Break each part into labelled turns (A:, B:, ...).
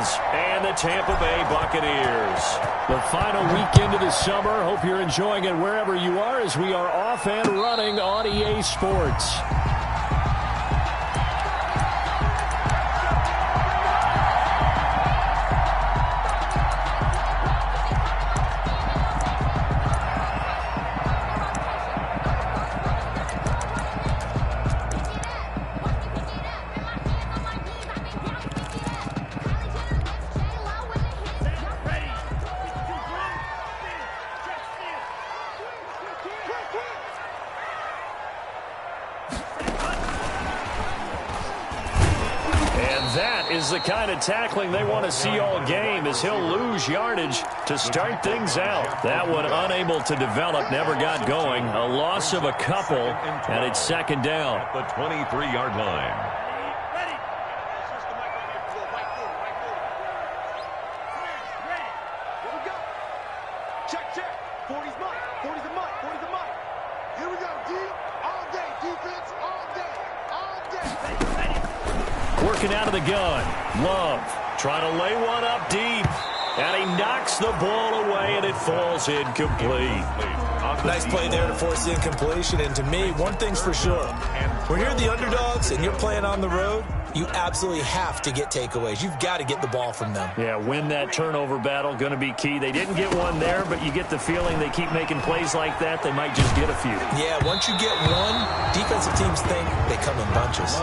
A: Lions and the Tampa Bay Buccaneers. The final weekend of the summer. Hope you're enjoying it wherever you are as we are off and running on EA Sports. Is the kind of tackling they want to see all game as he'll lose yardage to start things out. That one unable to develop, never got going. A loss of a couple, and it's second down.
B: At the 23-yard line.
A: Working out of the gun. Love trying to lay one up deep. And he knocks the ball away, and it falls incomplete.
C: Nice play there to force the incompletion. And to me, one thing's for sure. When you're the underdogs and you're playing on the road, you absolutely have to get takeaways. You've got to get the ball from them.
A: Yeah, win that turnover battle, going to be key. They didn't get one there, but you get the feeling they keep making plays like that, they might just get a few.
C: Yeah, once you get one, defensive teams think they come in bunches.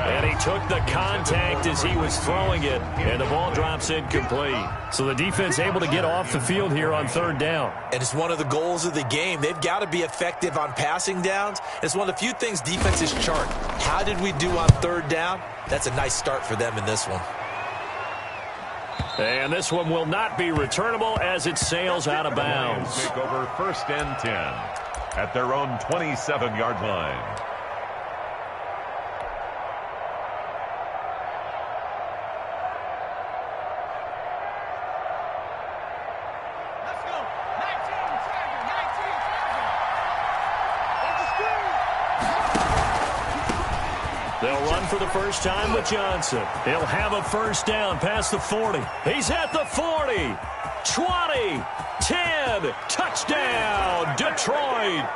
A: And he took the contact as he was throwing it, and the ball drops incomplete. So the defense able to get off the field here on third down.
C: And it's one of the goals of the game. They've got to be effective on passing downs. It's one of the few things defenses chart. How did we do on third down? That's a nice start for them in this one.
A: And this one will not be returnable as it sails out of bounds.
B: Take over first and 10 at their own 27-yard line.
A: They'll run for the first time with Johnson. He'll have a first down past the 40. He's at the 40, 20, 10, touchdown, Detroit.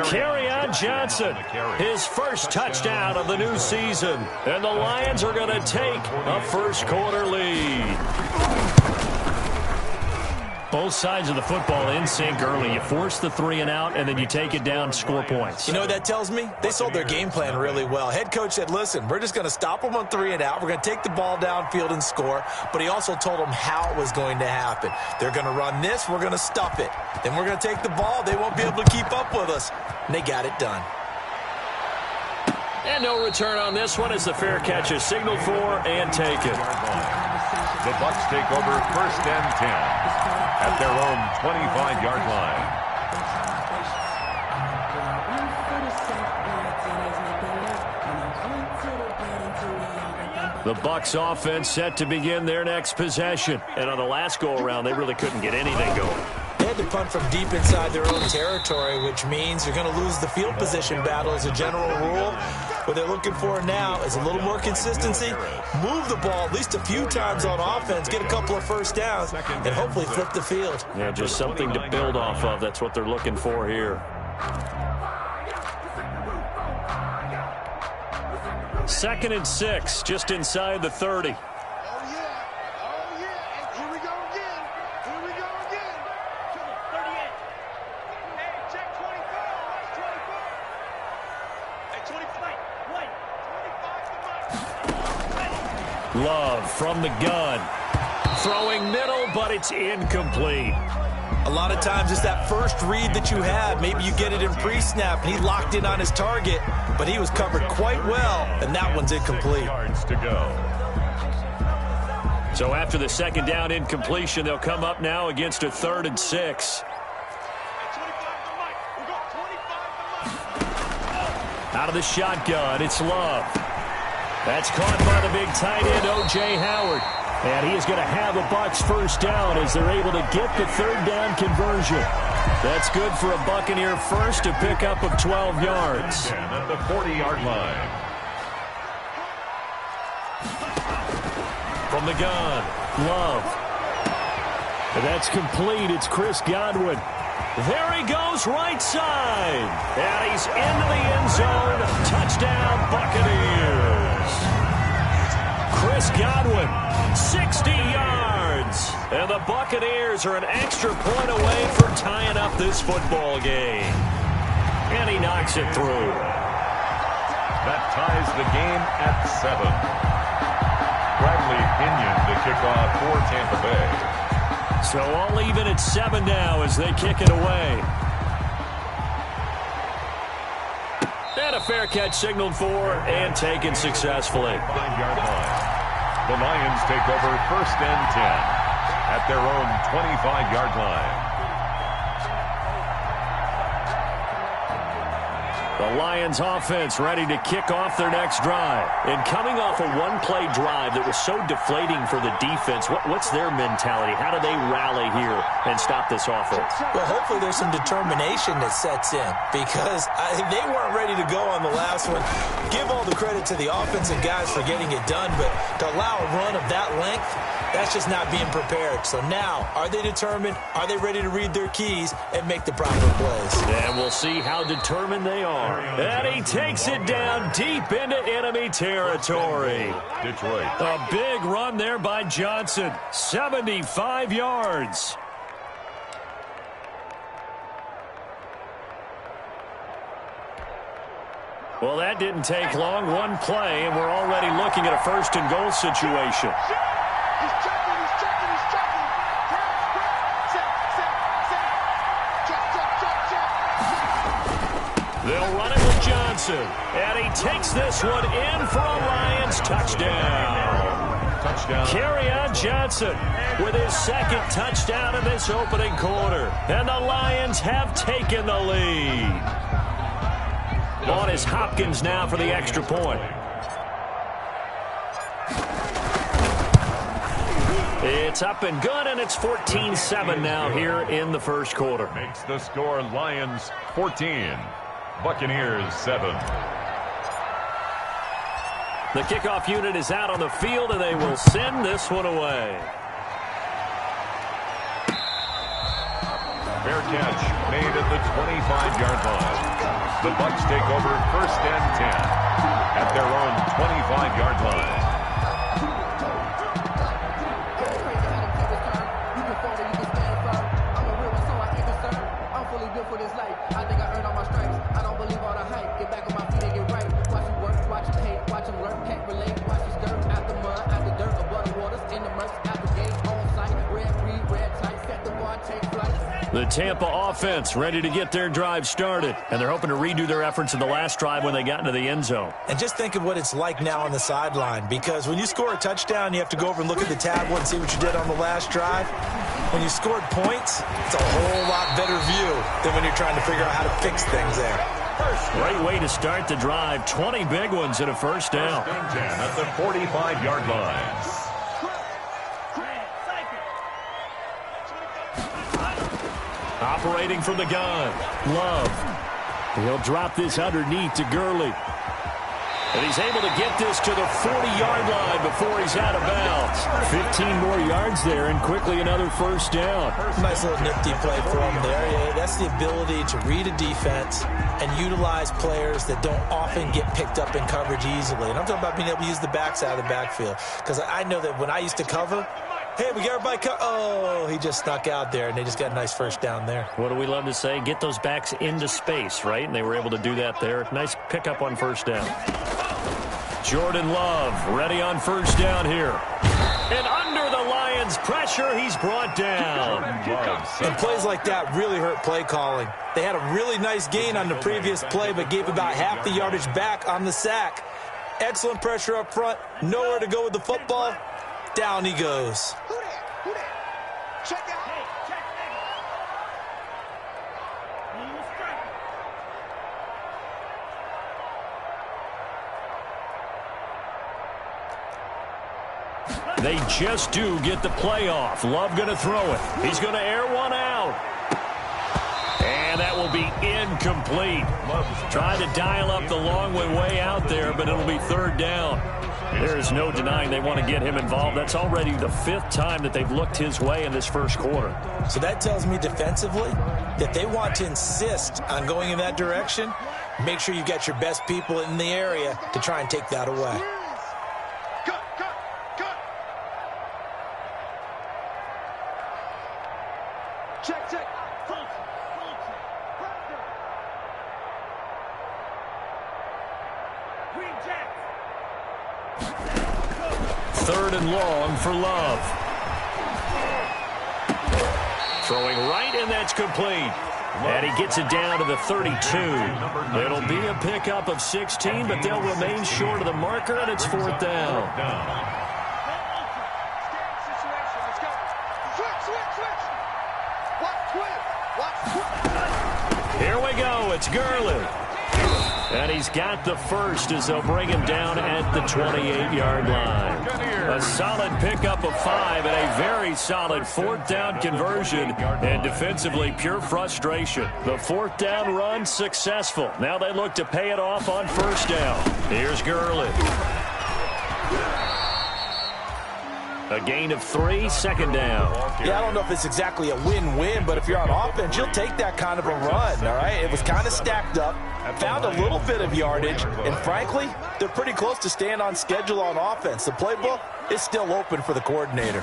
A: Carry on Johnson, his first touchdown of the new season. And the Lions are going to take a first quarter lead. Both sides of the football in sync early. You force the 3 and out, and then you take it down, score points.
C: You know what that tells me? They sold their game plan really well. Head coach said, listen, we're just going to stop them on 3 and out. We're going to take the ball downfield and score. But he also told them how it was going to happen. They're going to run this. We're going to stuff it. Then we're going to take the ball. They won't be able to keep up with us. And they got it done.
A: And no return on this one as the fair catch is signaled for and taken.
B: The Bucs take over first and 10 at their own 25-yard line.
A: The Bucs offense set to begin their next possession. And on the last go-around, they really couldn't get anything going.
C: They had to punt from deep inside their own territory, which means you're going to lose the field position battle as a general rule. What they're looking for now is a little more consistency, move the ball at least a few times on offense, get a couple of first downs, and hopefully flip the field.
A: Yeah, just something to build off of. That's what they're looking for here. 2nd and 6, just inside the 30. Love from the gun. Throwing middle, but it's incomplete.
C: A lot of times it's that first read that you have. Maybe you get it in pre-snap, and he locked in on his target, but he was covered quite well, and that one's incomplete.
B: Yards to go.
A: So after the second down incompletion, they'll come up now against a 3rd and 6. Out of the shotgun, it's Love. That's caught by the big tight end, O.J. Howard. And he is going to have a Bucs first down as they're able to get the 3rd down conversion. That's good for a Buccaneer first, a pickup of 12 yards.
B: At the 40-yard line.
A: From From the gun, Love. And that's complete. It's Chris Godwin. There he goes, right side. And he's into the end zone. Touchdown, Buccaneers. Chris Godwin, 60 yards. And the Buccaneers are an extra point away from tying up this football game. And he knocks it through.
B: That ties the game at 7. Bradley Pinion to kick off for Tampa Bay.
A: So all even at 7 now as they kick it away. And a fair catch signaled for and taken successfully.
B: 5-yard line. The Lions take over 1st and 10 at their own 25-yard line.
A: The Lions offense ready to kick off their next drive. And coming off a one-play drive that was so deflating for the defense, what's their mentality? How do they rally here and stop this offense?
C: Well, hopefully there's some determination that sets in because they weren't ready to go on the last one. Give all the credit to the offensive guys for getting it done, but to allow a run of that length, that's just not being prepared. So now, are they determined? Are they ready to read their keys and make the proper plays?
A: And we'll see how determined they are. And he takes it down deep into enemy territory.
B: Detroit.
A: A big run there by Johnson. 75 yards. Well, that didn't take long. One play, and we're already looking at a 1st and goal situation. They'll run it with Johnson. And he takes this one in for a Lions touchdown.
B: Touchdown.
A: Kerryon Johnson with his 2nd touchdown in this opening quarter. And the Lions have taken the lead. On is Hopkins now for the extra point. It's up and good, and it's 14-7 now here in the 1st quarter.
B: Makes the score Lions 14. Buccaneers 7.
A: The kickoff unit is out on the field, and they will send this one away.
B: Fair catch made at the 25-yard line. The Bucs take over 1st and 10 at their own 25-yard line.
A: The Tampa offense ready to get their drive started, and they're hoping to redo their efforts in the last drive when they got into the end zone.
C: And just think of what it's like now on the sideline, because when you score a touchdown, you have to go over and look at the tablet and see what you did on the last drive. When you scored points, it's a whole lot better view than when you're trying to figure out how to fix things there.
A: Great way to start the drive. 20 big ones and a 1st down.
B: 1st and 10 at the 45-yard line.
A: Operating from the gun, Love. He'll drop this underneath to Gurley. And he's able to get this to the 40-yard line before he's out of bounds. 15 more yards there, and quickly another 1st down.
C: Nice little nifty play for him there. Yeah, that's the ability to read a defense and utilize players that don't often get picked up in coverage easily. And I'm talking about being able to use the backs out of the backfield. Because I know that when I used to cover, hey, we got everybody oh, he just snuck out there, and they just got a nice 1st down there.
A: What do we love to say? Get those backs into space, right? And they were able to do that there. Nice pickup on 1st down. Jordan Love ready on 1st down here. And under the Lions' pressure, he's brought down.
C: And plays like that really hurt play calling. They had a really nice gain on the previous play, but gave about half the yardage back on the sack. Excellent pressure up front. Nowhere to go with the football. Down he goes.
D: Who that? Check out.
A: They just do get the play off. Love going to throw it. He's going to air one out. And that will be incomplete. Trying to dial up the long way out there, but it'll be 3rd down. There is no denying they want to get him involved. That's already the 5th time that they've looked his way in this first quarter.
C: So that tells me defensively that they want to insist on going in that direction. Make sure you've got your best people in the area to try and take that away.
D: Check, check.
A: Third and long for Love. Throwing right, and that's complete. And he gets it down to the 32. It'll be a pickup of 16, but they'll remain short of the marker, and it's 4th down. Here we go. It's Gurley. And he's got the first as they'll bring him down at the 28-yard line. A solid pickup of 5 and a very solid 4th down conversion. And defensively, pure frustration. The 4th down run successful. Now they look to pay it off on 1st down. Here's Gurley. A gain of 3, 2nd down.
C: Yeah, I don't know if it's exactly a win-win, but if you're on offense, you'll take that kind of a run, all right? It was kind of stacked up, found a little bit of yardage, and frankly, they're pretty close to staying on schedule on offense. The playbook is still open for the coordinator.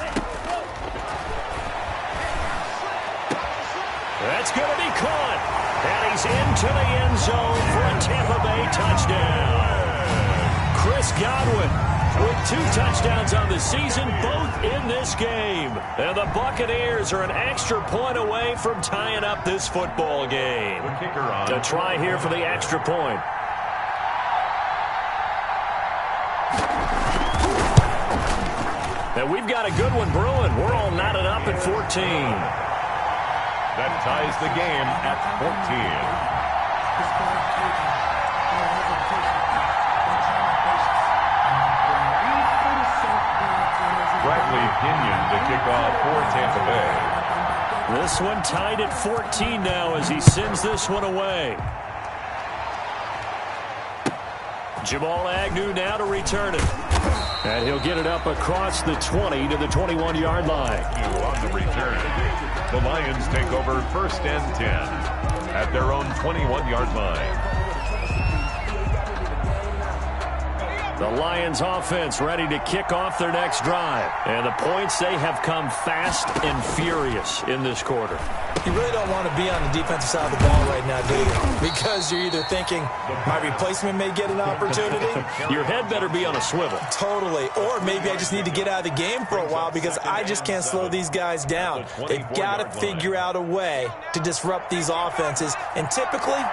A: That's going to be caught. And he's into the end zone for a Tampa Bay touchdown. Chris Godwin with 2 touchdowns on the season, both in this game. And the Buccaneers are an extra point away from tying up this football game. To try here for the extra point. And we've got a good one brewing. We're all knotted up at 14.
B: That ties the game at 14. Bradley Pinion to kick off for Tampa Bay.
A: This one tied at 14 now as he sends this one away. Jamal Agnew now to return it. And he'll get it up across the 20 to the 21-yard line.
B: On the return, the Lions take over 1st and 10 at their own 21-yard line.
A: The Lions offense ready to kick off their next drive. And the points, they have come fast and furious in this quarter.
C: You really don't want to be on the defensive side of the ball right now, do you? Because you're either thinking, my replacement may get an opportunity.
A: Your head better be on a swivel.
C: Totally. Or maybe I just need to get out of the game for a while because I just can't slow these guys down. They've got to figure out a way to disrupt these offenses. And typically,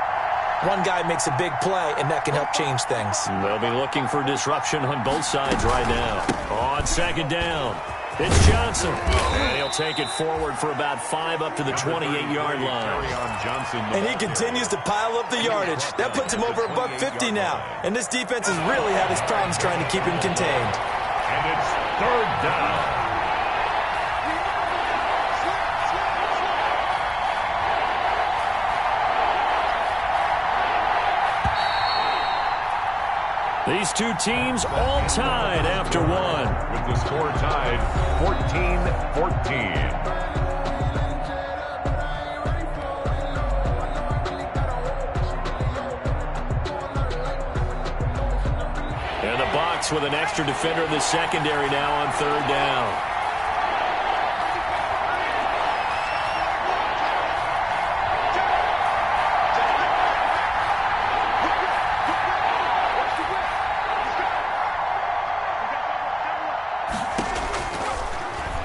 C: one guy makes a big play, and that can help change things.
A: They'll be looking for disruption on both sides right now. On 2nd down, it's Johnson. And he'll take it forward for about 5 up to the 28-yard line.
C: And he continues to pile up the yardage. That puts him over $150 now. And this defense has really had his problems trying to keep him contained.
B: And it's 3rd down.
A: These two teams all tied after one.
B: With the score tied 14-14.
A: And the box with an extra defender in the secondary now on 3rd down.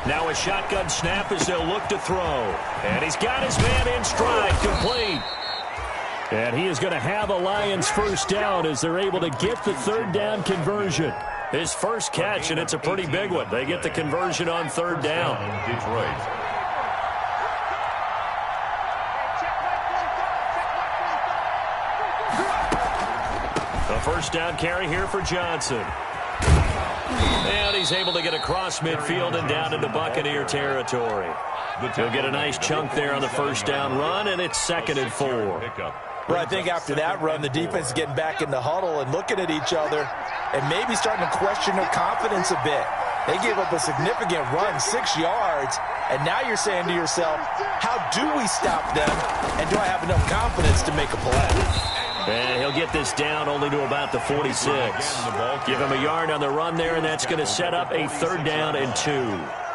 A: Now a shotgun snap as they'll look to throw. And he's got his man in stride, complete. And he is going to have a Lions 1st down as they're able to get the 3rd down conversion. His first catch, and it's a pretty big one. They get the conversion on 3rd down.
B: Detroit.
A: The 1st down carry here for Johnson. And he's able to get across midfield and down into Buccaneer territory. He'll get a nice chunk there on the 1st down run, and it's 2nd and 4.
C: Well, I think after that run, the defense is getting back in the huddle and looking at each other and maybe starting to question their confidence a bit. They gave up a significant run, 6 yards, and now you're saying to yourself, how do we stop them, and do I have enough confidence to make a play?
A: And he'll get this down only to about the 46. Give him a yard on the run there, and that's going to set up a 3rd down and 2.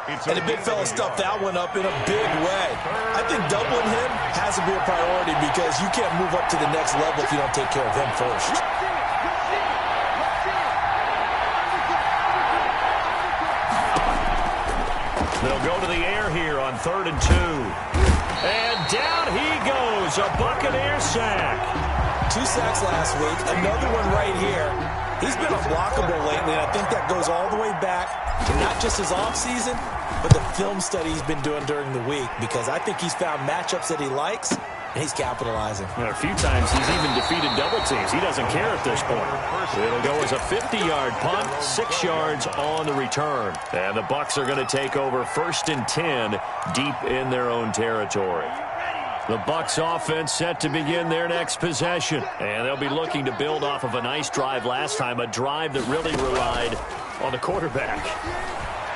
C: And the big fella stuffed that one up in a big way. I think doubling him has to be a priority because you can't move up to the next level if you don't take care of him first.
A: They'll go to the air here on 3rd and 2. And down he goes, a Buccaneer sack.
C: 2 sacks last week, another one right here. He's been unblockable lately, and I think that goes all the way back to not just his offseason, but the film study he's been doing during the week, because I think he's found matchups that he likes, and he's capitalizing.
A: A few times he's even defeated double teams. He doesn't care at this point. It'll go as a 50-yard punt, 6 yards on the return. And the Bucs are going to take over 1st and 10 deep in their own territory. The Bucs offense set to begin their next possession. And they'll be looking to build off of a nice drive last time, a drive that really relied on the quarterback.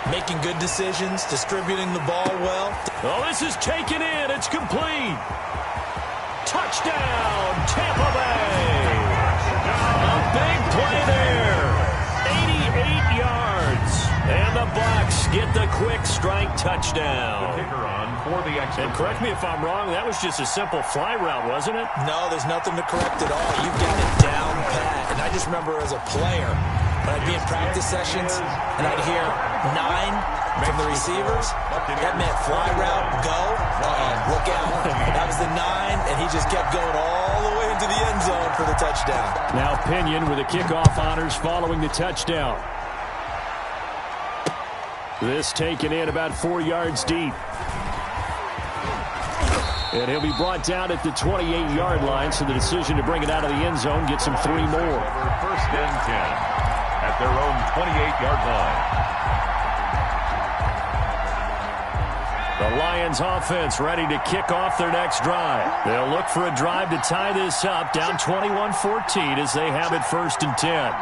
C: Making good decisions, distributing the ball well.
A: Oh, this is taken in. It's complete. Touchdown, Tampa Bay. A big play there. 88 yards. And the Bucs get the quick strike touchdown. And correct me if I'm wrong, that was just a simple fly route, wasn't it?
C: No, there's nothing to correct at all. You've got it down pat. And I just remember as a player, when I'd be in practice sessions and I'd hear 9 from the receivers, that meant fly route, go, look out. That was the 9, and he just kept going all the way into the end zone for the touchdown.
A: Now Pinion with the kickoff honors following the touchdown. This taken in about 4 yards deep. And he'll be brought down at the 28-yard line, so the decision to bring it out of the end zone gets him 3 more.
B: 1st and 10 at their own 28-yard line.
A: The Lions offense ready to kick off their next drive. They'll look for a drive to tie this up, down 21-14 as they have it 1st and 10.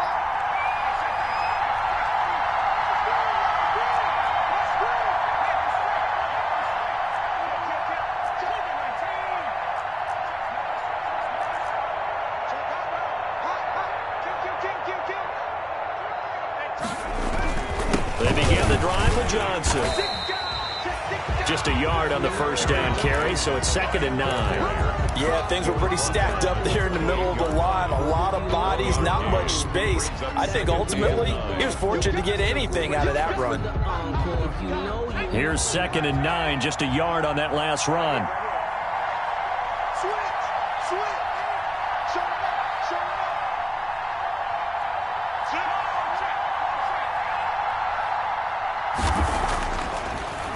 A: They begin the drive with Johnson. Just a yard on the 1st down carry, so it's 2nd and 9.
C: Yeah, things were pretty stacked up there in the middle of the line. A lot of bodies, not much space. I think ultimately he was fortunate to get anything out of that run.
A: Here's 2nd and 9, just a yard on that last run.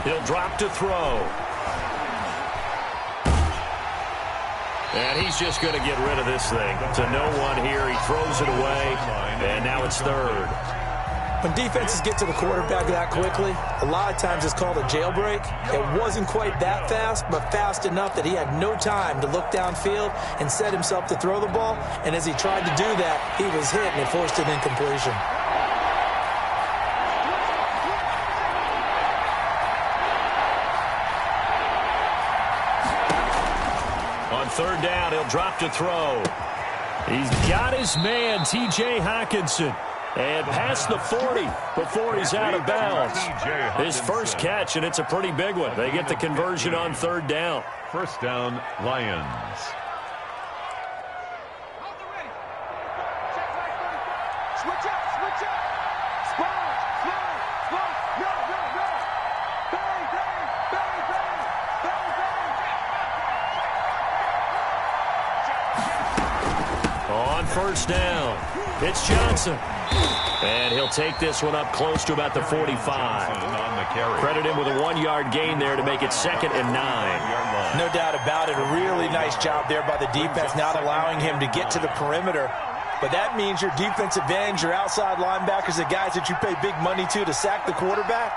A: He'll drop to throw. And he's just going to get rid of this thing. To no one here. He throws it away. And now it's 3rd.
C: When defenses get to the quarterback that quickly, a lot of times it's called a jailbreak. It wasn't quite that fast, but fast enough that he had no time to look downfield and set himself to throw the ball. And as he tried to do that, he was hit and it forced an incompletion.
A: On 3rd down, he'll drop to throw. He's got his man, T.J. Hockenson. And past the 40 before he's out of bounds. His first catch, and it's a pretty big one. They get the conversion on 3rd down.
B: 1st down, Lions.
D: Switch up, switch up. Squad, squad, squad. No, no, no. Bang, bang, bang, bang, bang, bang.
A: On 1st down, it's Johnson. And he'll take this one up close to about the 45. Credit him with a 1-yard gain there to make it 2nd and 9.
C: No doubt about it. A really nice job there by the defense, not allowing him to get to the perimeter. But that means your defensive ends, your outside linebackers, the guys that you pay big money to sack the quarterback,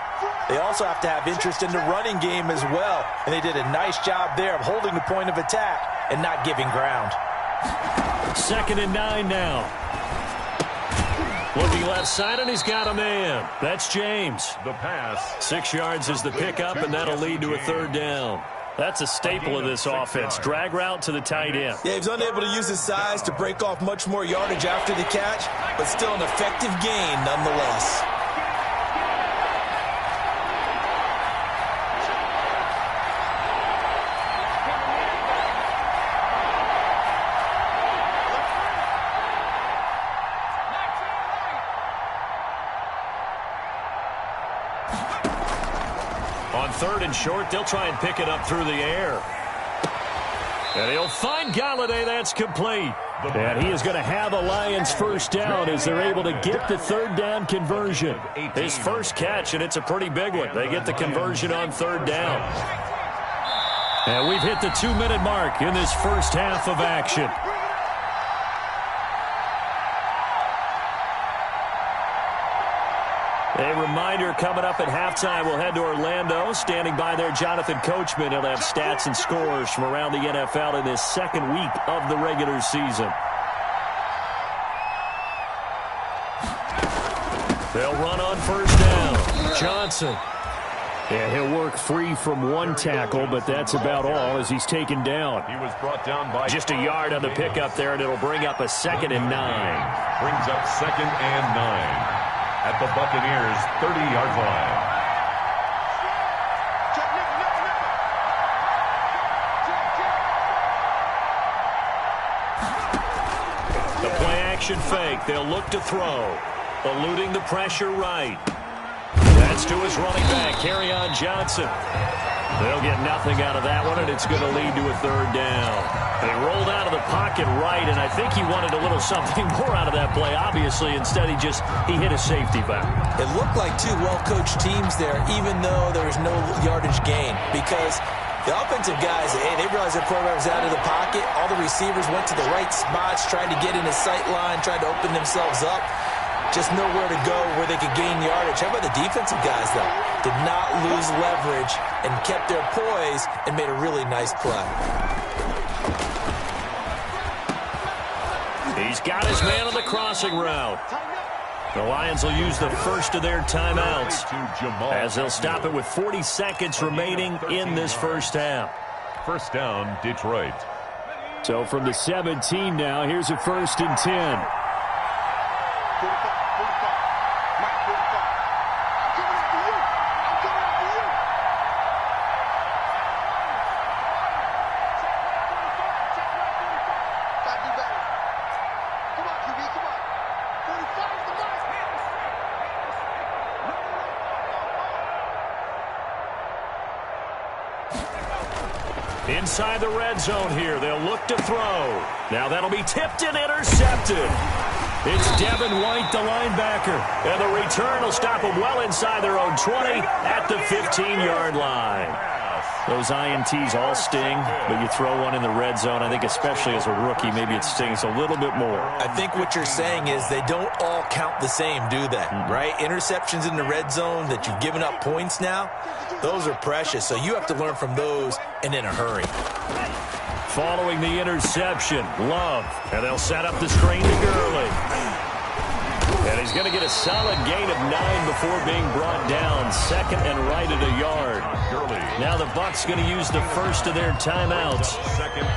C: they also have to have interest in the running game as well. And they did a nice job there of holding the point of attack and not giving ground.
A: 2nd and 9 now. Looking left side, and he's got a man. That's James.
B: The pass.
A: 6 yards is the pickup, and that'll lead to a 3rd down. That's a staple of this offense. Drag route to the tight end.
C: Yeah, he's unable to use his size to break off much more yardage after the catch, but still an effective gain nonetheless.
A: On 3rd and short, they'll try and pick it up through the air. And he'll find Galladay. That's complete. And he is going to have a Lions first down as they're able to get the 3rd down conversion. His first catch, and it's a pretty big one. They get the conversion on 3rd down. And we've hit the 2-minute mark in this first half of action. A reminder, coming up at halftime, we'll head to Orlando. Standing by there, Jonathan Coachman. He'll have stats and scores from around the NFL in this 2nd week of the regular season. They'll run on 1st down. Johnson. Yeah, he'll work free from 1 tackle, but that's about all as he's taken down.
B: He was brought down by
A: just a yard on the pickup there, and it'll bring up a 2nd and 9.
B: Brings up 2nd and 9. At the Buccaneers' 30-yard line.
A: The play-action fake. They'll look to throw. Eluding the pressure right. That's to his running back, Kerryon Johnson. They'll get nothing out of that one, and it's going to lead to a 3rd down. They rolled out of the pocket right, and I think he wanted a little something more out of that play, obviously. Instead, he hit a safety back.
C: It looked like 2 well-coached teams there, even though there was no yardage gain, because the offensive guys, they realized their quarterback was out of the pocket. All the receivers went to the right spots, tried to get in his sight line, tried to open themselves up. Just nowhere to go where they could gain yardage. How about the defensive guys, though? Did not lose leverage and kept their poise and made a really nice play.
A: He's got his man on the crossing route. The Lions will use the first of their timeouts as they'll stop it with 40 seconds remaining in this first half.
B: 1st down, Detroit.
A: So from the 17 now, here's a 1st and 10. Inside the red zone here. They'll look to throw. Now that'll be tipped and intercepted. It's Devin White, the linebacker. And the return will stop them well inside their own 20 at the 15-yard line. Those INTs all sting, but you throw one in the red zone, I think especially as a rookie, maybe it stings a little bit more.
C: I think what you're saying is they don't all count the same, do they? Right? Interceptions in the red zone that you've given up points now, those are precious. So you have to learn from those and in a hurry.
A: Following the interception, Love. And they'll set up the screen to Gurley. And he's going to get a solid gain of 9 before being brought down. 2nd and right at a yard. Now the Bucs going to use the first of their timeouts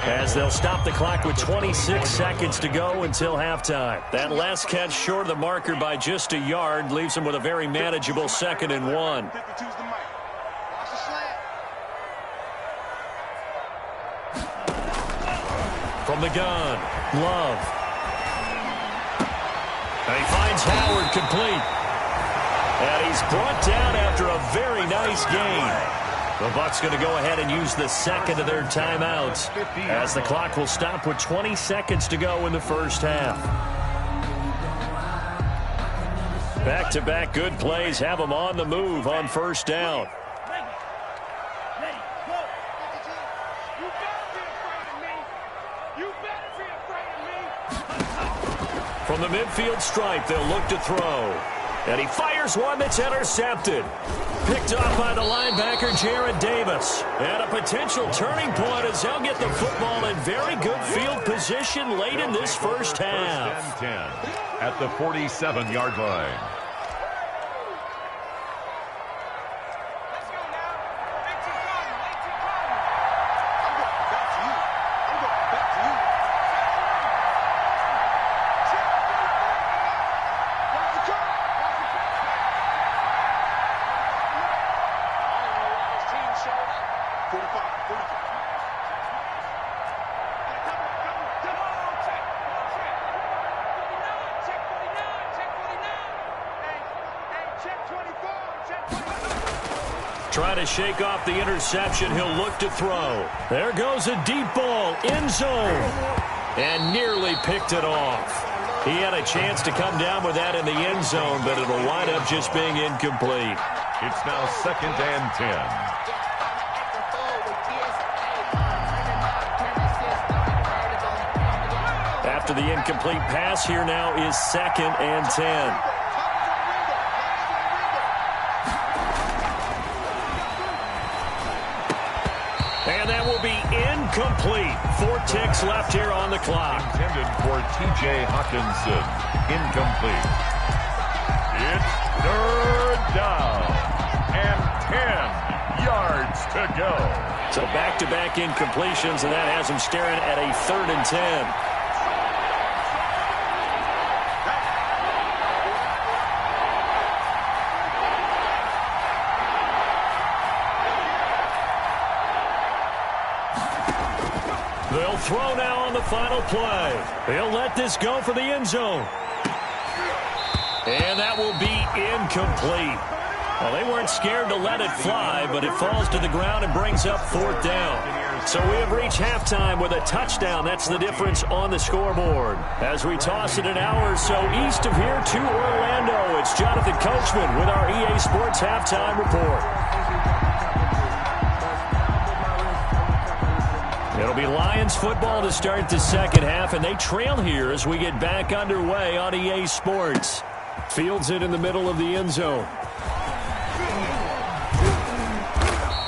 A: as they'll stop the clock with 26 seconds to go until halftime. That last catch short of the marker by just a yard leaves them with a very manageable 2nd and 1. From the gun, Love. And he finds Howard complete. And he's brought down after a very nice gain. The Bucs going to go ahead and use the 2nd of their timeouts as the clock will stop with 20 seconds to go in the first half. Back-to-back good plays have them on the move on 1st down. From the midfield stripe, they'll look to throw. And he fires Here's one that's intercepted. Picked off by the linebacker, Jared Davis. And a potential turning point as they'll get the football in very good field position late in this first half.
B: 10 at the 47-yard line.
A: Trying to shake off the interception. He'll look to throw. There goes a deep ball. End zone. And nearly picked it off. He had a chance to come down with that in the end zone, but it'll wind up just being incomplete.
B: It's now 2nd and 10.
A: After the incomplete pass, here now is 2nd and 10. And that will be incomplete. 4 ticks left here on the clock.
B: Intended for T.J. Hawkinson. Incomplete. It's 3rd down and 10 yards to go.
A: So back-to-back incompletions, and that has him staring at a 3rd and 10. They'll throw now on the final play. They'll let this go for the end zone. And that will be incomplete. Well, they weren't scared to let it fly, but it falls to the ground and brings up 4th down. So we have reached halftime with a touchdown. That's the difference on the scoreboard. As we toss it an hour or so east of here to Orlando, it's Jonathan Coachman with our EA Sports Halftime Report. It'll be Lions football to start the second half, and they trail here as we get back underway on EA Sports. Fields it in the middle of the end zone.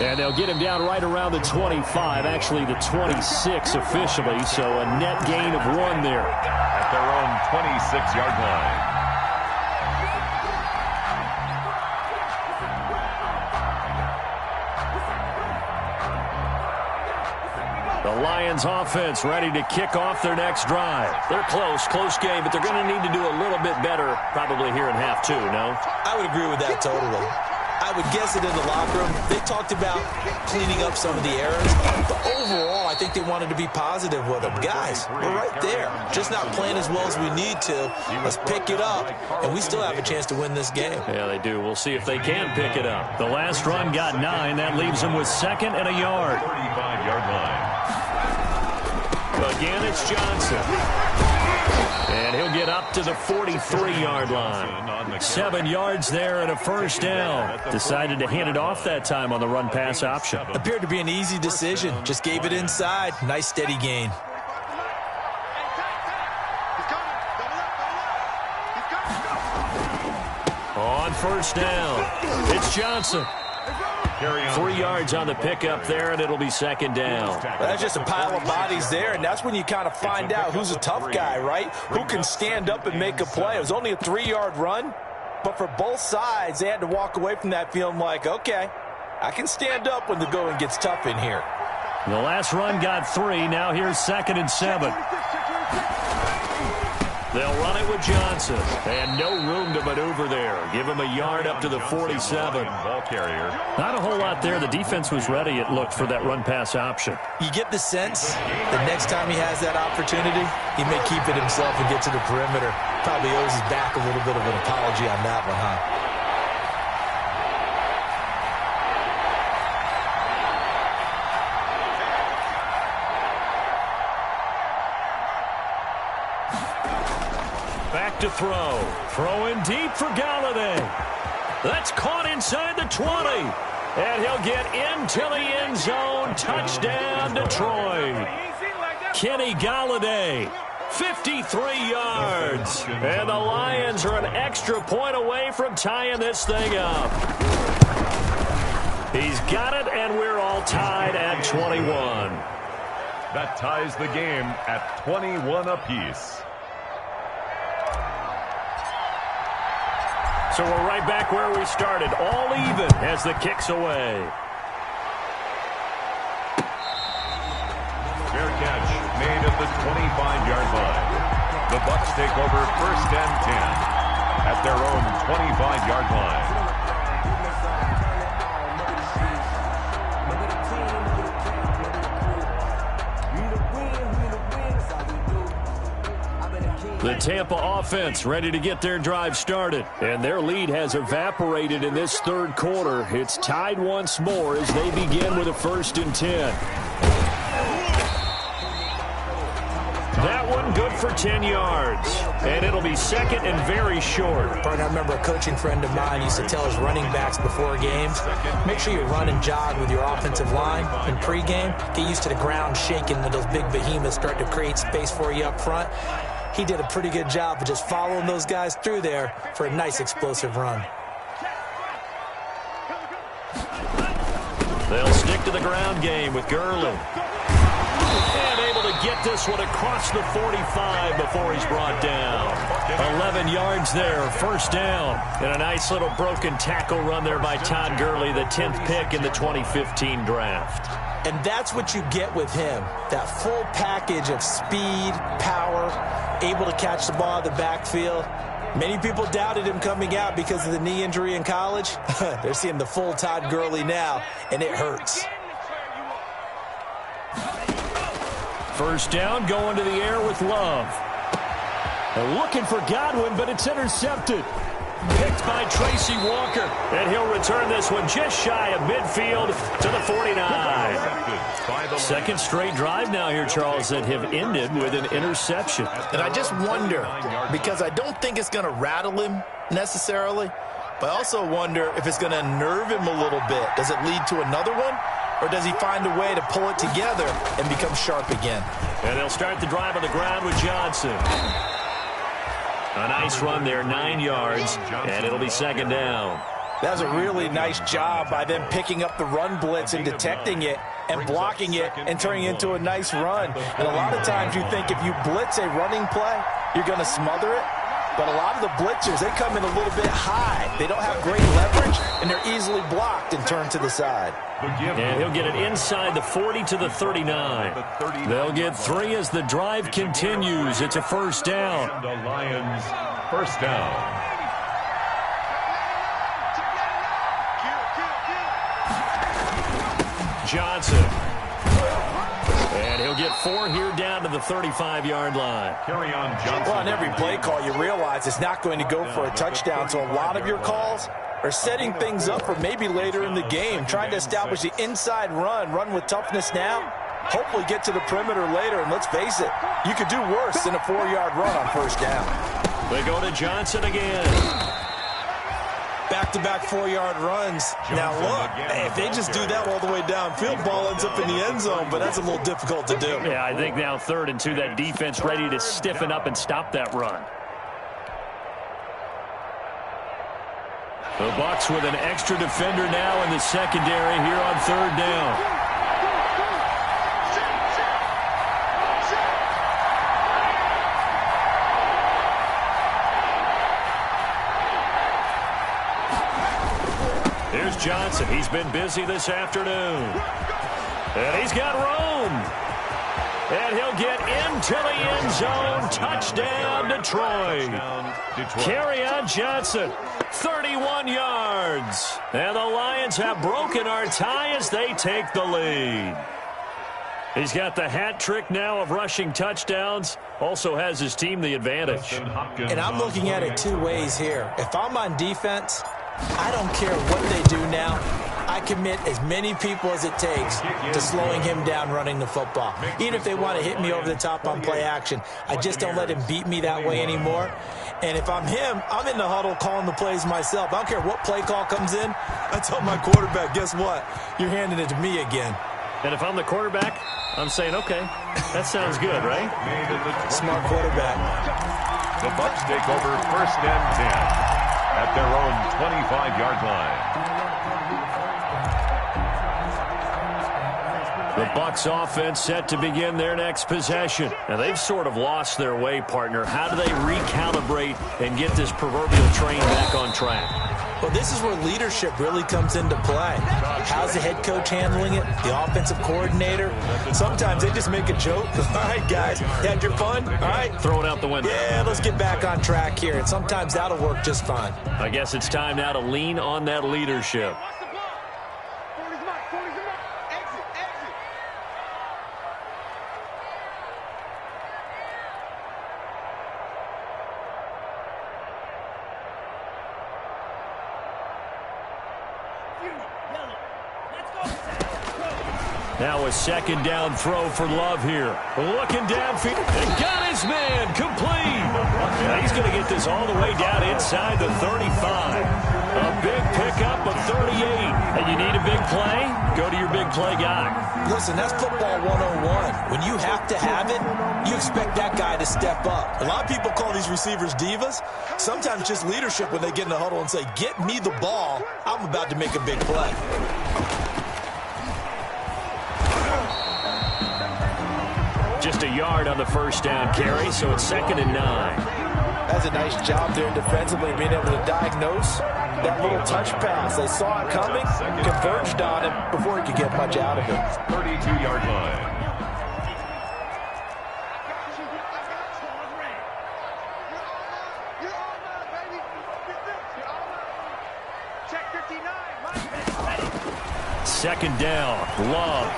A: And they'll get him down right around the 25, actually the 26 officially, so a net gain of 1 there.
B: At their own 26-yard line.
A: The Lions offense ready to kick off their next drive. They're close game, but they're going to need to do a little bit better probably here in half 2, no?
C: I would agree with that totally. I would guess it in the locker room. They talked about cleaning up some of the errors, but overall, I think they wanted to be positive with them. Guys, we're right there. Just not playing as well as we need to. Let's pick it up, and we still have a chance to win this game.
A: Yeah, they do. We'll see if they can pick it up. The last run got 9. That leaves them with 2nd and a yard.
B: 35-yard line.
A: Again, it's Johnson. And he'll get up to the 43-yard line. 7 yards there and a 1st down. Decided to hand it off that time on the run-pass option.
C: Appeared to be an easy decision. Just gave it inside. Nice steady gain.
A: On 1st down, it's Johnson. 3 yards on the pickup there, and it'll be 2nd down.
C: That's just a pile of bodies there, and that's when you kind of find out who's a tough guy, right? Who can stand up and make a play. It was only a 3-yard run, but for both sides, they had to walk away from that feeling like, okay, I can stand up when the going gets tough in here.
A: The last run got 3. Now here's 2nd and 7. They'll run it with Johnson. And no room to maneuver there. Give him a yard up to the 47.
B: Ball carrier.
A: Not a whole lot there. The defense was ready, it looked, for that run-pass option.
C: You get the sense the next time he has that opportunity, he may keep it himself and get to the perimeter. Probably owes his back a little bit of an apology on that one, huh?
A: Back to throw. Throwing deep for Galladay. That's caught inside the 20. And he'll get into the end zone. Touchdown, Detroit. Kenny Galladay 53 yards. And the Lions are an extra point away from tying this thing up. He's got it, and we're all tied at 21.
B: That ties the game at 21 apiece.
A: So we're right back where we started, all even as the kick's away.
B: Fair catch made at the 25-yard line. The Bucs take over 1st and 10 at their own 25-yard line.
A: The Tampa offense ready to get their drive started. And their lead has evaporated in this third quarter. It's tied once more as they begin with a 1st and 10. That one good for 10 yards. And it'll be 2nd and very short.
C: I remember a coaching friend of mine used to tell his running backs before games, make sure you run and jog with your offensive line in pregame. Get used to the ground shaking when those big behemoths start to create space for you up front. He did a pretty good job of just following those guys through there for a nice explosive run.
A: They'll stick to the ground game with Gurley. And able to get this one across the 45 before he's brought down. 11 yards there, 1st down. And a nice little broken tackle run there by Todd Gurley, the 10th pick in the 2015 draft.
C: And that's what you get with him, that full package of speed, power, able to catch the ball out of the backfield. Many people doubted him coming out because of the knee injury in college. They're seeing the full Todd Gurley now, and it hurts.
A: 1st down, going to the air with Love. They're looking for Godwin, but it's intercepted. Picked by Tracy Walker, and he'll return this one just shy of midfield to the 49. 2nd straight drive now here, Charles, that have ended with an interception.
E: And I just wonder, because I don't think it's going to rattle him necessarily, but I also wonder if it's going to unnerve him a little bit. Does it lead to another one, or does he find a way to pull it together and become sharp again?
A: And they'll start the drive on the ground with Johnson. A nice run there, 9 yards, and it'll be 2nd down.
C: That was a really nice job by them picking up the run blitz and detecting it and blocking it and turning it into a nice run. And a lot of times you think if you blitz a running play, you're going to smother it. But a lot of the blitzers, they come in a little bit high. They don't have great leverage, and they're easily blocked and turned to the side.
A: And he'll get it inside the 40 to the 39. They'll get 3 as the drive continues. It's a 1st down.
B: The Lions, 1st down.
A: Johnson. And he'll get 4 here down to the 35-yard line.
B: Carry on, Johnson.
C: Well, on every play call, you realize it's not going to go for a touchdown. So a lot of your calls are setting things up for maybe later in the game, trying to establish the inside run with toughness now, hopefully get to the perimeter later. And let's face it, you could do worse than a 4-yard run on 1st down.
A: They go to Johnson again.
C: Back-to-back 4-yard runs. Now, look, if they just do that all the way downfield, ball ends up in the end zone, but that's a little difficult to do.
A: Yeah, I think now 3rd and 2, that defense ready to stiffen up and stop that run. The Bucs with an extra defender now in the secondary here on 3rd down. Here's Johnson. He's been busy this afternoon. And he's got room. And he'll get into the end zone. Touchdown, Detroit. Carry on Johnson. 31 yards. And the Lions have broken our tie as they take the lead. He's got the hat trick now of rushing touchdowns. Also has his team the advantage.
C: And I'm looking at it 2 ways here. If I'm on defense, I don't care what they do now. I commit as many people as it takes to slowing him down running the football. Even if they want to hit me over the top on play action, I just don't let him beat me that way anymore. And if I'm him, I'm in the huddle calling the plays myself. I don't care what play call comes in. I tell my quarterback, guess what? You're handing it to me again.
A: And if I'm the quarterback, I'm saying, okay, that sounds good, right?
C: Smart quarterback.
B: The Bucs take over 1st and 10 at their own 25-yard line.
A: The Bucs offense set to begin their next possession. Now, they've sort of lost their way, partner. How do they recalibrate and get this proverbial train back on track?
C: Well, this is where leadership really comes into play. How's the head coach handling it? The offensive coordinator? Sometimes they just make a joke. All right, guys, you had your fun? All right.
A: Throw it out the window.
C: Yeah, let's get back on track here. And sometimes that'll work just fine.
A: I guess it's time now to lean on that leadership. Now a second down throw for Love here. Looking downfield. And got his man complete. Now he's going to get this all the way down inside the 35. A big pickup of 38. And you need a big play? Go to your big play guy.
C: Listen, that's football 101. When you have to have it, you expect that guy to step up. A lot of people call these receivers divas. Sometimes just leadership when they get in the huddle and say, get me the ball. I'm about to make a big play.
A: Just a yard on the first down carry, so it's 2nd and 9.
E: That's a nice job there defensively, being able to diagnose that little touch pass. They saw it coming, converged on it before he could get much out of it.
B: 32-yard line.
A: Second down, Love.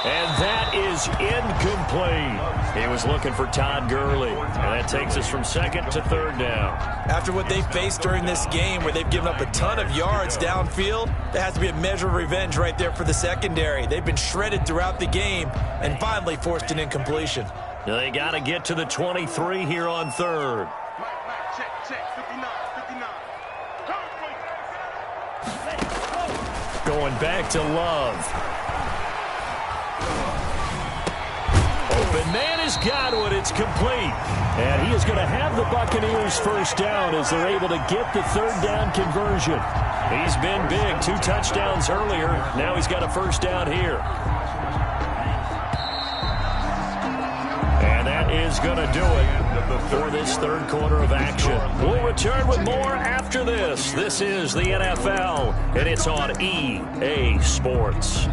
A: And that is incomplete. He was looking for Todd Gurley. And that takes us from 2nd to 3rd down.
C: After what they faced during this game where they've given up a ton of yards downfield, there has to be a measure of revenge right there for the secondary. They've been shredded throughout the game and finally forced an incompletion.
A: They got to get to the 23 here on 3rd. Going back to Love. Open man has got it. It's complete. And he is going to have the Buccaneers first down as they're able to get the 3rd down conversion. He's been big. 2 touchdowns earlier. Now he's got a first down here. And that is going to do it for this 3rd quarter of action. We'll return with more after this. This is the NFL, and it's on EA Sports.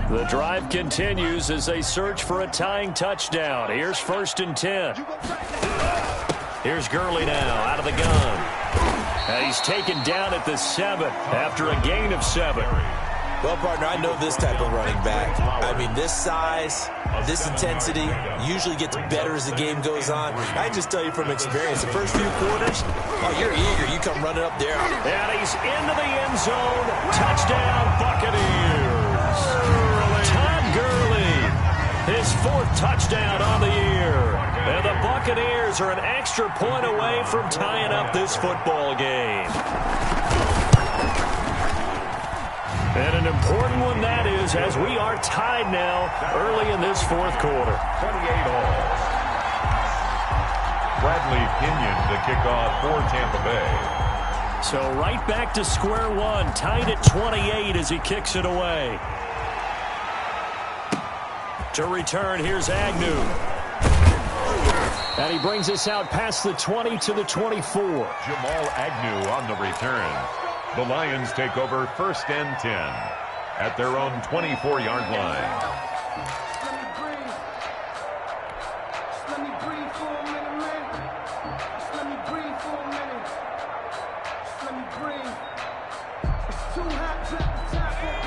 A: The drive continues as they search for a tying touchdown. Here's 1st and 10. Here's Gurley now out of the gun. And he's taken down at the 7 after a gain of 7.
C: Well, partner, I know this type of running back. I mean, this size, this intensity usually gets better as the game goes on. I just tell you from experience, the first few quarters, oh, you're eager. You come running up there.
A: And he's into the end zone. Touchdown, Buccaneers. Todd Gurley, his 4th touchdown on the year. And the Buccaneers are an extra point away from tying up this football game. And an important one that is, as we are tied now early in this 4th quarter.
B: 28 all. Bradley Pinion to kick off for Tampa Bay.
A: So right back to square one, tied at 28 as he kicks it away. To return, here's Agnew. And he brings us out past the 20 to the 24.
B: Jamal Agnew on the return. The Lions take over 1st and 10 at their own 24-yard line.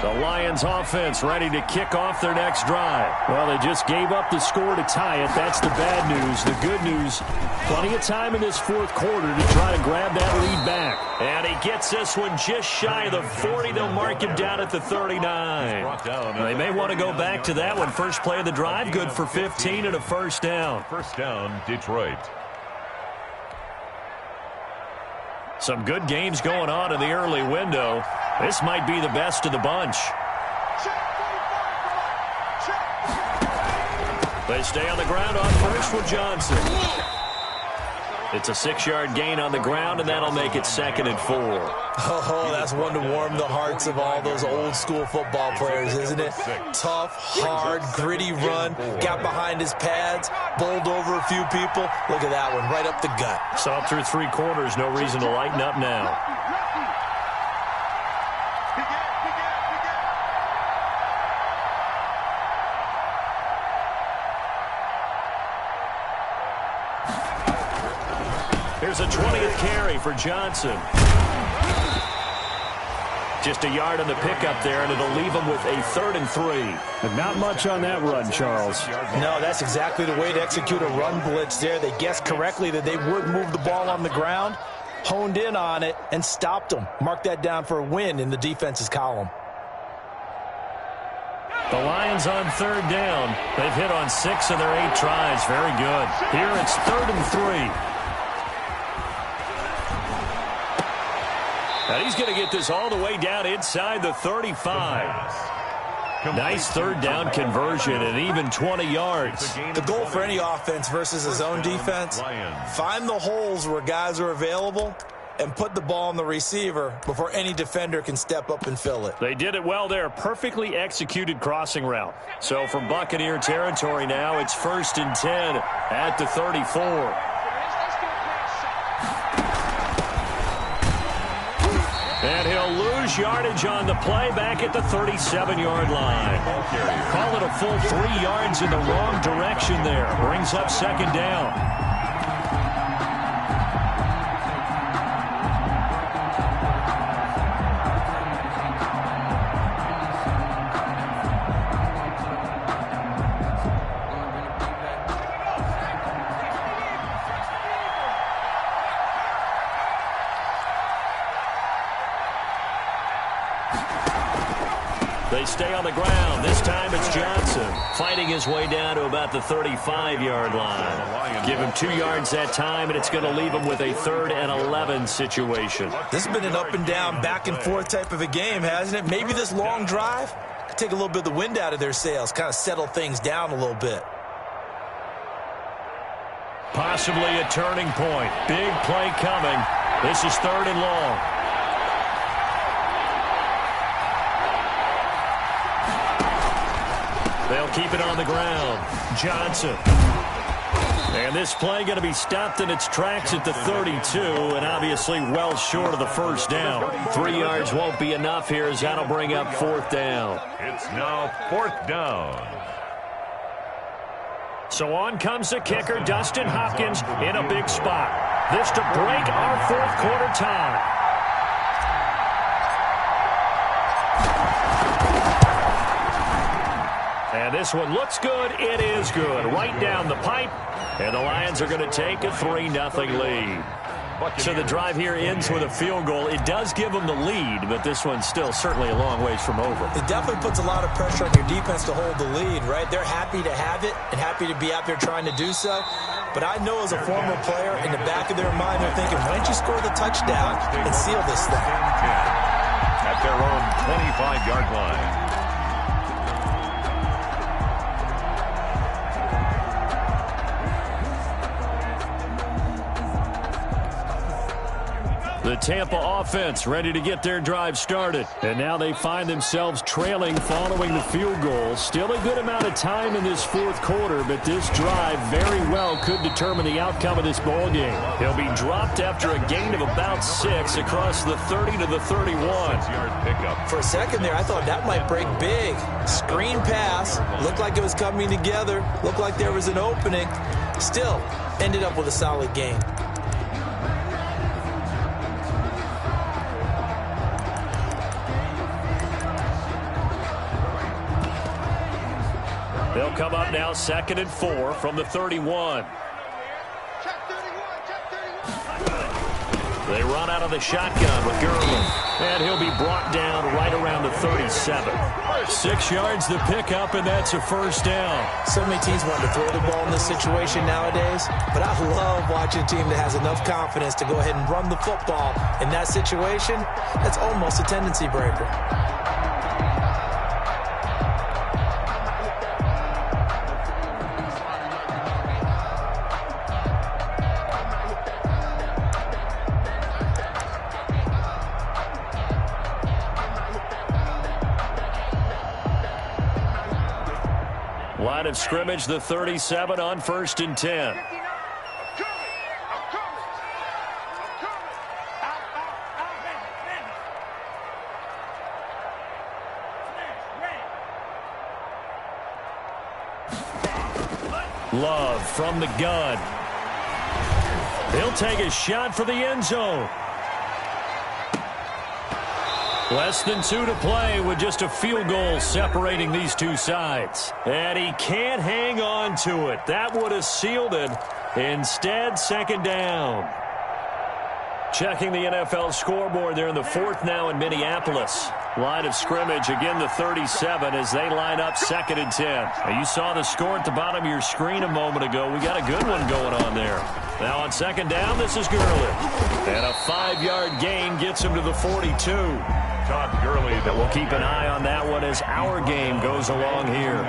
A: The Lions offense ready to kick off their next drive. Well, they just gave up the score to tie it. That's the bad news. The good news, plenty of time in this fourth quarter to try to grab that lead back. And he gets this one just shy of the 40. They'll mark him down at the 39. They may want to go back to that one. First play of the drive, good for 15 and a first down.
B: First down, Detroit.
A: Some good games going on in the early window. This might be the best of the bunch. They stay on the ground on first with Johnson. It's a 6-yard gain on the ground, and that'll make it 2nd and 4.
C: Oh, that's one to warm the hearts of all those old-school football players, isn't it? Tough, hard, gritty run, got behind his pads, bowled over a few people. Look at that one, right up the gut.
A: Saw through 3 quarters, no reason to lighten up now. Here's a 20th carry for Johnson. Just a yard on the pickup there, and it'll leave him with a 3rd and 3. But not much on that run, Charles.
E: No, that's exactly the way to execute a run blitz there. They guessed correctly that they would move the ball on the ground, honed in on it, and stopped them. Mark that down for a win in the defense's column.
A: The Lions on 3rd down. They've hit on 6 of their 8 tries. Very good. Here it's 3rd and 3. And he's going to get this all the way down inside the 35. Nice 3rd down conversion and even 20 yards.
C: The goal for any offense versus a zone defense, find the holes where guys are available and put the ball on the receiver before any defender can step up and fill it.
A: They did it well there. Perfectly executed crossing route. So from Buccaneer territory now, it's 1st and 10 at the 34. And he'll lose yardage on the play back at the 37-yard line. Call it a full 3 yards in the wrong direction there. Brings up 2nd down. They stay on the ground. This time it's Johnson fighting his way down to about the 35-yard line. Give him 2 yards that time, and it's going to leave him with a 3rd and 11 situation.
C: This has been an up-and-down, back-and-forth type of a game, hasn't it? Maybe this long drive could take a little bit of the wind out of their sails, kind of settle things down a little bit.
A: Possibly a turning point. Big play coming. This is 3rd and long. They'll keep it on the ground. Johnson. And this play going to be stopped in its tracks at the 32, and obviously well short of the first down. 3 yards won't be enough here, as that'll bring up 4th down.
B: It's now 4th down.
A: So on comes the kicker, Dustin Hopkins, in a big spot. This to break our 4th quarter tie. And this one looks good. It is good. Right down the pipe. And the Lions are going to take a 3-0 lead. So the drive here ends with a field goal. It does give them the lead, but this one's still certainly a long ways from over.
C: It definitely puts a lot of pressure on your defense to hold the lead, right? They're happy to have it and happy to be out there trying to do so. But I know as a former player, in the back of their mind, they're thinking, why don't you score the touchdown and seal this thing?
B: At their own 25-yard line.
A: The Tampa offense ready to get their drive started. And now they find themselves trailing following the field goal. Still a good amount of time in this 4th quarter, but this drive very well could determine the outcome of this ball game. He'll be dropped after a gain of about 6 across the 30 to the 31.
B: 6-yard pickup.
C: For a second there, I thought that might break big. Screen pass. Looked like it was coming together. Looked like there was an opening. Still, ended up with a solid gain.
A: They'll come up now 2nd and 4 from the 31. They run out of the shotgun with Gurley. And he'll be brought down right around the 37. 6 yards to pick up, and that's a first down.
C: So many teams want to throw the ball in this situation nowadays, but I love watching a team that has enough confidence to go ahead and run the football. In that situation, that's almost a tendency breaker.
A: Line of scrimmage, the 37 on 1st and 10. Love from the gun. He'll take a shot for the end zone. Less than 2 to play with just a field goal separating these two sides. And he can't hang on to it. That would have sealed it. Instead, 2nd down. Checking the NFL scoreboard. They're in the 4th now in Minneapolis. Line of scrimmage, again the 37 as they line up 2nd and 10. Now, you saw the score at the bottom of your screen a moment ago. We got a good one going on there. Now on 2nd down, this is Gurley. And a 5-yard gain gets him to the 42.
B: Todd Gurley.
A: And we'll keep an eye on that one as our game goes along here.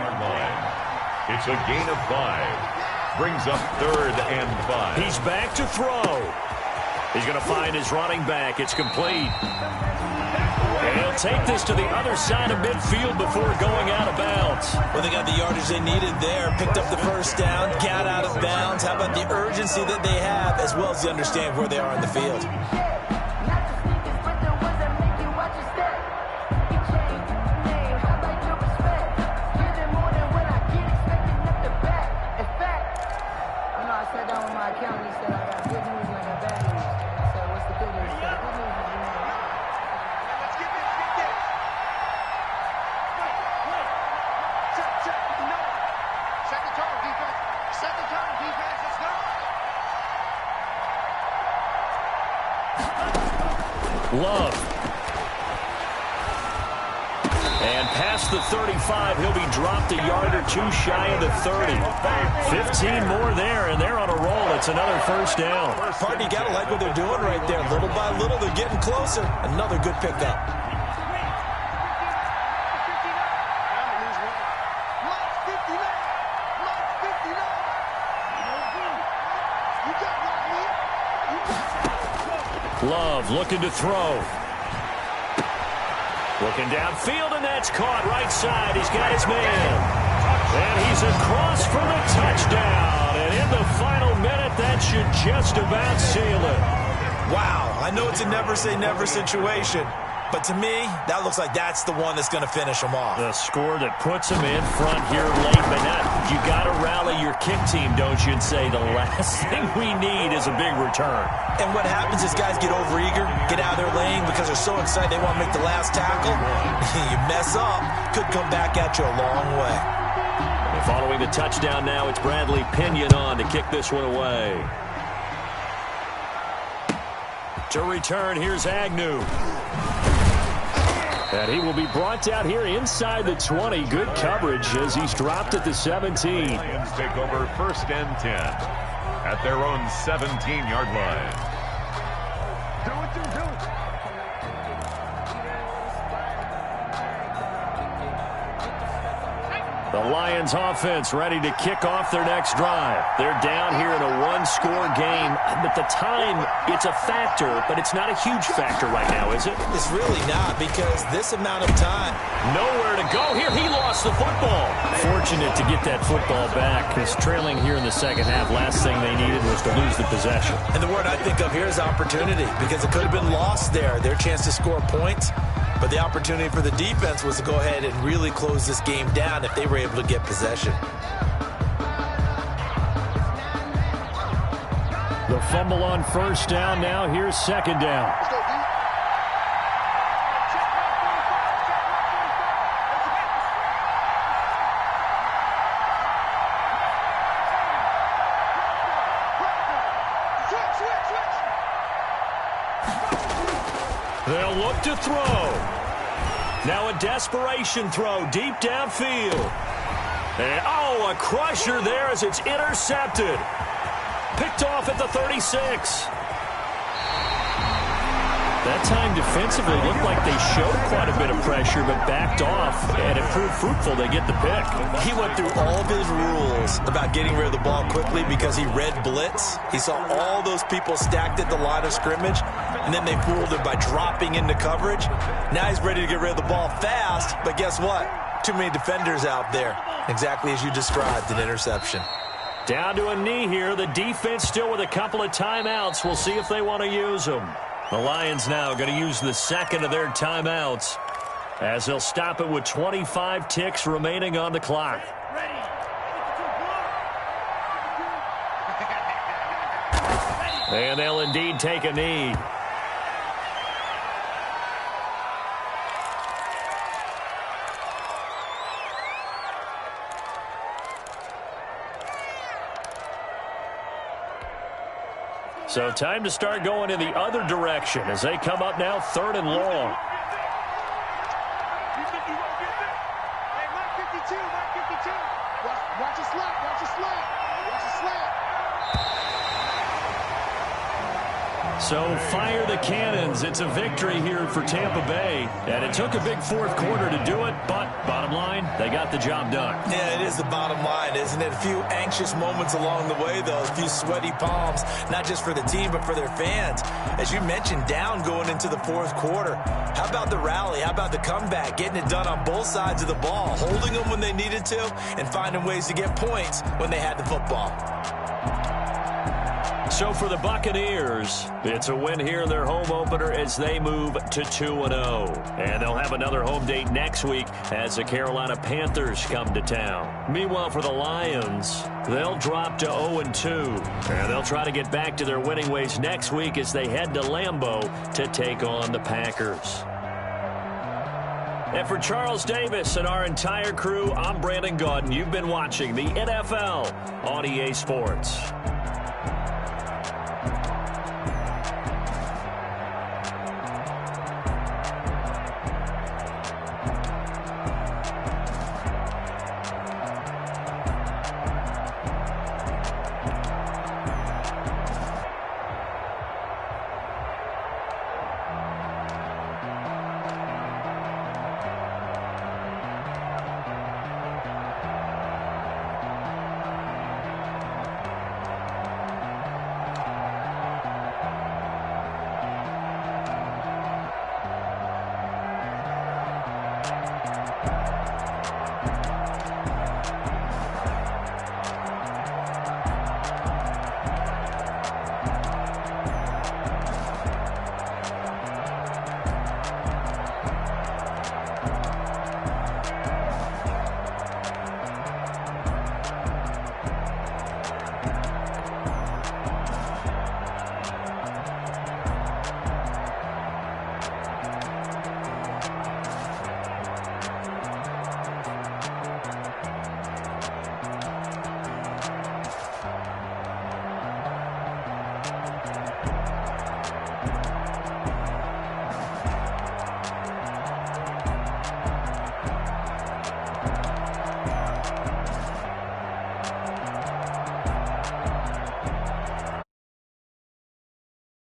B: It's a gain of 5. Brings up 3rd and 5.
A: He's back to throw. He's going to find his running back. It's complete. And he'll take this to the other side of midfield before going out of bounds.
C: Well, they got the yardage they needed there. Picked up the first down, got out of bounds. How about the urgency that they have as well as the understand where they are in the field?
A: Love. And past the 35, he'll be dropped a yard or 2 shy of the 30. 15 more there, and they're on a roll. It's another first down.
C: Party, you got to like what they're doing right there. Little by little, they're getting closer. Another good pickup.
A: Love looking to throw. Looking downfield, and that's caught right side. He's got his man. And he's across for the touchdown. And in the final minute, that should just about seal it.
C: Wow, I know it's a never-say-never situation, but to me, that looks like that's the one that's going to finish them off.
A: The score that puts them in front here late, but you got to rally your kick team, don't you, and say the last thing we need is a big return.
C: And what happens is guys get overeager, get out of their lane because they're so excited they want to make the last tackle. You mess up, could come back at you a long way.
A: And following the touchdown now, it's Bradley Pinion on to kick this one away. To return, here's Agnew. And he will be brought down here inside the 20. Good coverage as he's dropped at the 17.
B: Lions take over 1st and 10 at their own 17-yard line.
A: The Lions offense ready to kick off their next drive. They're down here in a 1-score game. But the time, it's a factor, but it's not a huge factor right now, is it?
C: It's really not because this amount of time.
A: Nowhere to go here. He lost the football. Fortunate to get that football back because trailing here in the second half, last thing they needed was to lose the possession.
C: And the word I think of here is opportunity because it could have been lost there. Their chance to score points. But the opportunity for the defense was to go ahead and really close this game down if they were able to get possession.
A: The fumble on first down now. Here's 2nd down. They'll look to throw. Now a desperation throw deep downfield. And, a crusher there as it's intercepted. Picked off at the 36. That time defensively looked like they showed quite a bit of pressure but backed off, and it proved fruitful. They get the pick.
C: He went through all of his rules about getting rid of the ball quickly because he read blitz. He saw all those people stacked at the line of scrimmage, and then they fooled him by dropping into coverage. Now he's ready to get rid of the ball fast, but guess what? Too many defenders out there. Exactly as you described, an interception.
A: Down to a knee here. The defense still with a couple of timeouts. We'll see if they want to use them. The Lions now going to use the second of their timeouts as they'll stop it with 25 ticks remaining on the clock. And they'll indeed take a knee. So time to start going in the other direction as they come up now 3rd and long.
D: Watch it slap, watch it slap, watch it slap.
A: So fire the cannons. It's a victory here for Tampa Bay. And it took a big 4th quarter to do it, but bottom line, they got the job done.
C: Yeah, it is the bottom line, isn't it? A few anxious moments along the way, though. A few sweaty palms, not just for the team, but for their fans. As you mentioned, down going into the 4th quarter. How about the rally? How about the comeback? Getting it done on both sides of the ball, holding them when they needed to, and finding ways to get points when they had the football.
A: So for the Buccaneers, it's a win here in their home opener as they move to 2-0. And they'll have another home date next week as the Carolina Panthers come to town. Meanwhile, for the Lions, they'll drop to 0-2. And they'll try to get back to their winning ways next week as they head to Lambeau to take on the Packers. And for Charles Davis and our entire crew, I'm Brandon Gaudin. You've been watching the NFL on EA Sports.